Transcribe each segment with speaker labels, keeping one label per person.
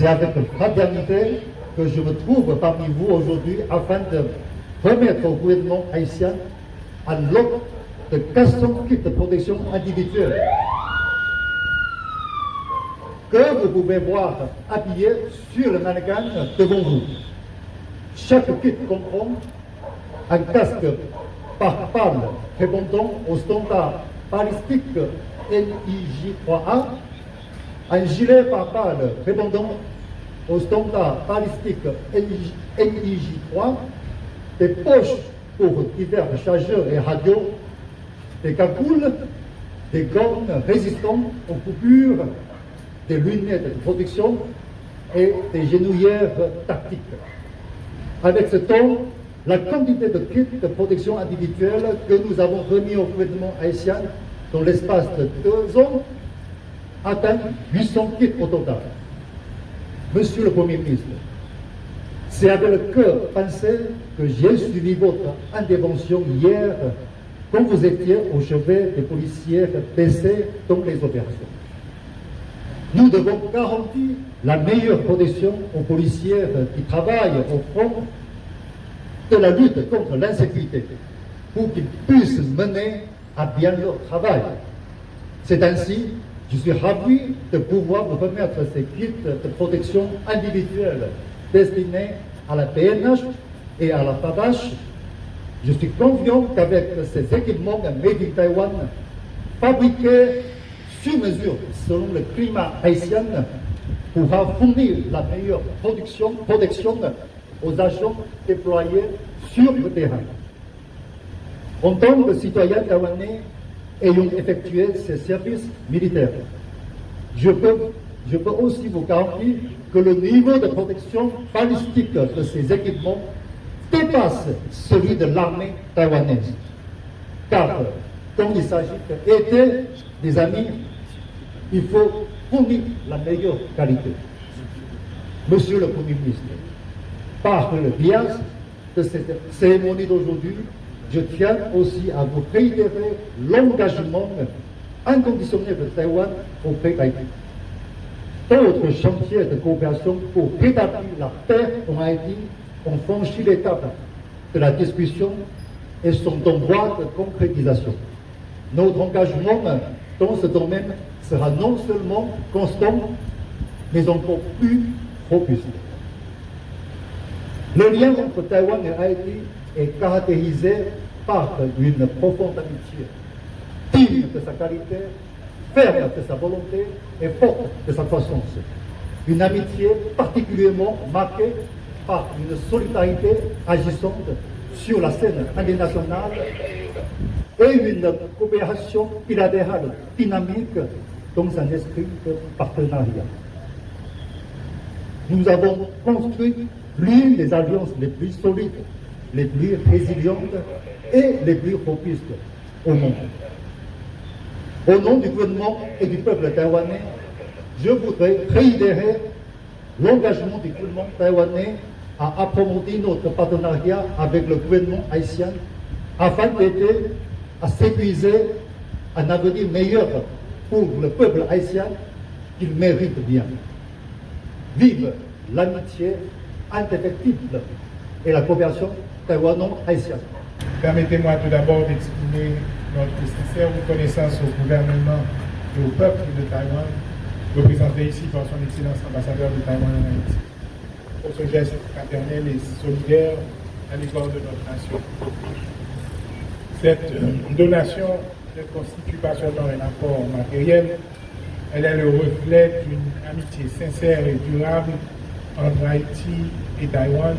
Speaker 1: C'est avec fraternité que je me trouve parmi vous aujourd'hui afin de remettre au gouvernement haïtien un lot de 400 kits de protection individuelle que vous pouvez voir habillés sur le mannequin devant vous. Chaque kit comprend un casque par balle répondant au standard balistique NIJ-3A, un gilet par balle répondant au standard balistique NIJ-3, des poches pour divers chargeurs et radios, des cagoules, des gants résistants aux coupures, des lunettes de protection et des genouillères tactiques. Avec ce temps, la quantité de kits de protection individuelle que nous avons remis au gouvernement haïtien dans l'espace de 2 ans atteint 800 kits au total. Monsieur le Premier ministre, c'est avec le cœur pensé que j'ai suivi votre intervention hier quand vous étiez au chevet des policiers blessés dans les opérations. Nous devons garantir la meilleure protection aux policiers qui travaillent au front de la lutte contre l'insécurité pour qu'ils puissent mener à bien leur travail. C'est ainsi, je suis ravi de pouvoir vous remettre ces kits de protection individuelle destinés à la PNH et à la FABH. Je suis confiant qu'avec ces équipements made in Taiwan, fabriqués sur mesure selon le climat haïtien, pourra fournir la meilleure protection aux agents déployés sur le terrain. En tant que citoyen taïwanais ayant effectué ces services militaires, je peux aussi vous garantir que le niveau de protection balistique de ces équipements dépasse celui de l'armée taïwanaise. Car, quand il s'agit d'aider des amis, il faut fournir la meilleure qualité. Monsieur le Premier ministre, par le biais de cette cérémonie d'aujourd'hui, je tiens aussi à vous réitérer l'engagement inconditionnel de Taïwan auprès d'Haïti. D'autres chantiers de coopération pour rétablir la paix en Haïti ont franchi l'étape de la discussion et sont en voie de concrétisation. Notre engagement dans ce domaine sera non seulement constant, mais encore plus robuste. Le lien entre Taïwan et Haïti est caractérisé par une profonde amitié, digne de sa qualité, ferme de sa volonté et forte de sa croissance. Une amitié particulièrement marquée par une solidarité agissante sur la scène internationale et une coopération bilatérale dynamique dans un esprit de partenariat. Nous avons construit l'une des alliances les plus solides, les plus résilientes et les plus robustes au monde. Au nom du gouvernement et du peuple taïwanais, je voudrais réitérer l'engagement du gouvernement taïwanais à approfondir notre partenariat avec le gouvernement haïtien afin d'aider à sécuriser un avenir meilleur pour le peuple haïtien qu'il mérite bien. Vive l'amitié indéfectible et la coopération taïwano-haïtienne.
Speaker 2: Permettez-moi tout d'abord d'exprimer notre sincère reconnaissance au gouvernement et au peuple de Taïwan, représenté ici par son Excellence l'ambassadeur de Taïwan en Haïti, pour ce geste fraternel et solidaire à l'égard de notre nation. Cette donation ne constitue pas seulement un apport matériel, elle est le reflet d'une amitié sincère et durable entre Haïti et Taïwan,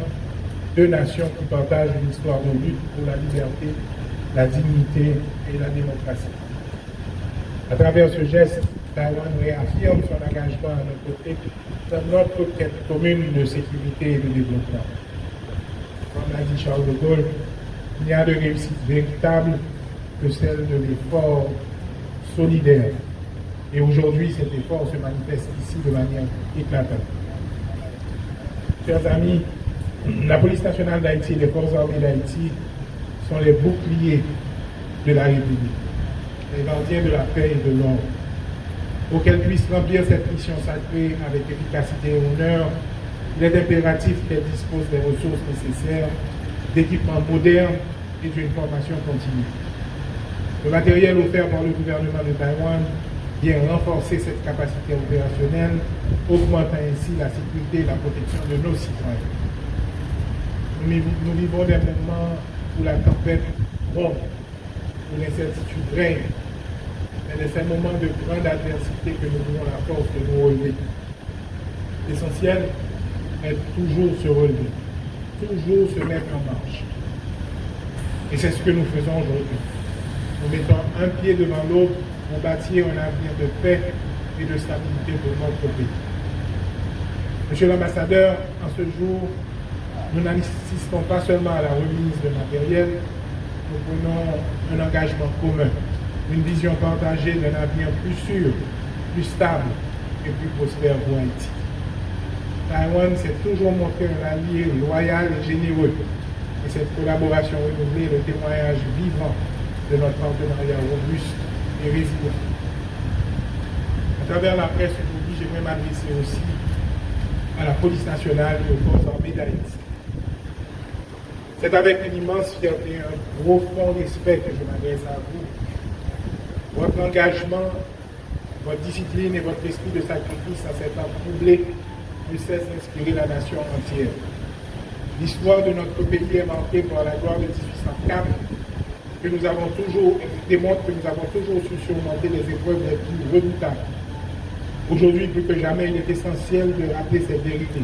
Speaker 2: deux nations qui partagent une histoire de lutte pour la liberté, la dignité et la démocratie. À travers ce geste, Taïwan réaffirme son engagement à nos côtés dans notre quête commune de sécurité et de développement. Comme l'a dit Charles de Gaulle, il n'y a de réussite véritable que celle de l'effort solidaire. Et aujourd'hui, cet effort se manifeste ici de manière éclatante. Chers amis, la police nationale d'Haïti et les forces armées d'Haïti sont les boucliers de la République, les gardiens de la paix et de l'ordre. Pour qu'elle puisse remplir cette mission sacrée avec efficacité et honneur, il est impératif qu'elle dispose des ressources nécessaires, d'équipements modernes et d'une formation continue. Le matériel offert par le gouvernement de Taïwan vient renforcer cette capacité opérationnelle, augmentant ainsi la sécurité et la protection de nos citoyens. Nous vivons des moments où la tempête gronde, où l'incertitude règne. Mais de ces moments de grande adversité que nous avons la force de nous relever. L'essentiel est toujours se relever, toujours se mettre en marche. Et c'est ce que nous faisons aujourd'hui. Nous mettons un pied devant l'autre pour bâtir un avenir de paix et de stabilité pour notre pays. Monsieur l'ambassadeur, en ce jour, nous n'assistons pas seulement à la remise de matériel, nous prenons un engagement commun, une vision partagée d'un avenir plus sûr, plus stable et plus prospère pour Haïti. Taïwan s'est toujours montré un allié loyal et généreux, et cette collaboration renouvelée est le témoignage vivant de notre partenariat robuste et résilient. À travers la presse aujourd'hui, j'aimerais m'adresser aussi à la police nationale et aux forces armées d'Haïti. C'est avec une immense fierté et un profond respect que je m'adresse à vous. Votre engagement, votre discipline et votre esprit de sacrifice à cet temps troublé ne cessent d'inspirer la nation entière. L'histoire de notre pays est marquée par la gloire de 1804, que nous avons toujours, démontre que nous avons toujours su surmonter les épreuves les plus redoutables. Aujourd'hui, plus que jamais, il est essentiel de rappeler cette vérité.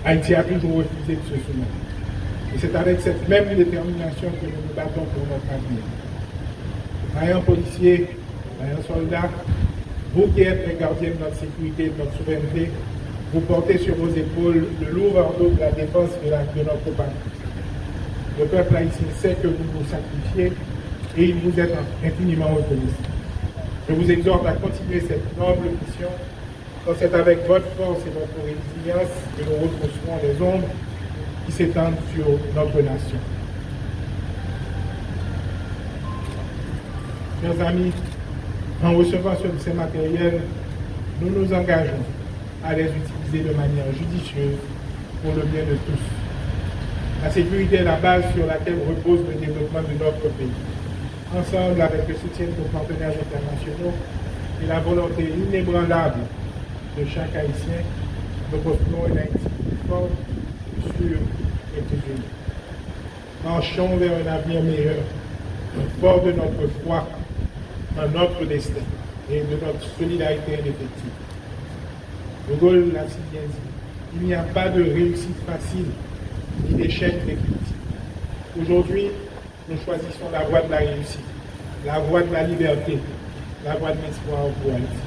Speaker 2: Haïti a toujours refusé de se soumettre. Et c'est avec cette même détermination que nous nous battons pour notre avenir. Vaillants policiers, vaillants soldats, vous qui êtes les gardiens de notre sécurité et de notre souveraineté, vous portez sur vos épaules le lourd fardeau de la défense de notre patrie. Le peuple haïtien sait que vous vous sacrifiez et il vous est infiniment reconnaissant. Je vous exhorte à continuer cette noble mission, car c'est avec votre force et votre résilience que nous retrousserons les ombres qui s'étendent sur notre nation. Chers amis, en recevant ces matériels, nous nous engageons à les utiliser de manière judicieuse pour le bien de tous. La sécurité est la base sur laquelle repose le développement de notre pays. Ensemble, avec le soutien de nos partenaires internationaux et la volonté inébranlable de chaque Haïtien, nous construisons une Haïti plus forte, plus sûre et plus unie. Marchons vers un avenir meilleur, fort de notre foi dans notre destin et de notre solidarité indéfectible. De Gaulle l'a si bien dit, il n'y a pas de réussite facile ni d'échec définitif. Aujourd'hui, nous choisissons la voie de la réussite, la voie de la liberté, la voie de l'espoir pour Haïti.